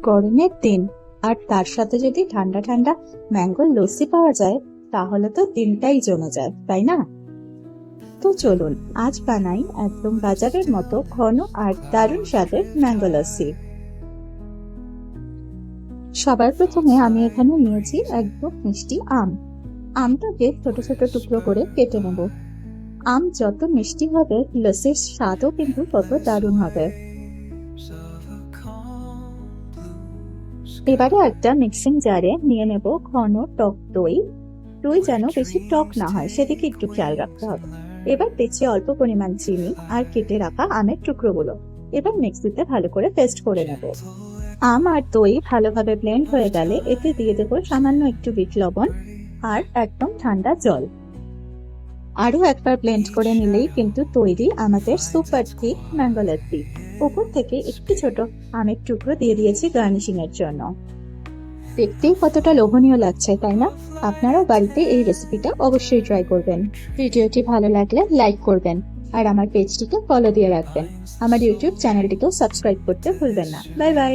গরমের দিন আর তার সাথে যদি ঠান্ডা ঠান্ডা ম্যাঙ্গো লস্যি পাওয়া যায় তাহলে তো দিনটাই জমে যায়, তাই না? তো চলুন আজ বানাই একদম বাজারের মতো ঘন আর দারুণ স্বাদের ম্যাঙ্গো লস্যি। সবার প্রথমে আমি এখানে নিয়েছি একদম মিষ্টি আম। আমটাকে ছোট ছোট টুকরো করে কেটে নেব। আম যত মিষ্টি হবে লস্যির স্বাদও কিন্তু তত দারুণ হবে। এবারে একটা মিক্সিং জারে নিয়ে নেব ঘন টক দই। দই যেন বেশি টক না হয় সেদিকে একটু খেয়াল রাখতে হবে। এবার দিচ্ছি অল্প পরিমাণ চিনি আর কেটে রাখা আমের টুকরোগুলো। এবার মিক্সিতে ভালো করে পেস্ট করে নেব। আম আর দই ভালোভাবে ব্লেন্ড হয়ে গেলে এতে দিয়ে দেবো সামান্য একটু বিট লবণ আর একদম ঠান্ডা জল। আরো একবার ব্লেন্ড করে নিলেই কিন্তু তৈরি আমাদের সুপার থিক ম্যাঙ্গো লস্যি। উপর থেকে একটু ছোট আমের টুকরো দিয়ে দিয়েছি গার্নিশিং এর জন্য। দেখতেই কতটা লোভনীয় লাগছে, তাই না? আপনারাও বাড়িতে এই রেসিপিটা অবশ্যই ট্রাই করবেন। ভিডিওটি ভালো লাগলে লাইক করবেন আর আমার পেজটিকে ফলো দিয়ে রাখবেন। আমার ইউটিউব চ্যানেলটিকেও সাবস্ক্রাইব করতে ভুলবেন না। Bye bye.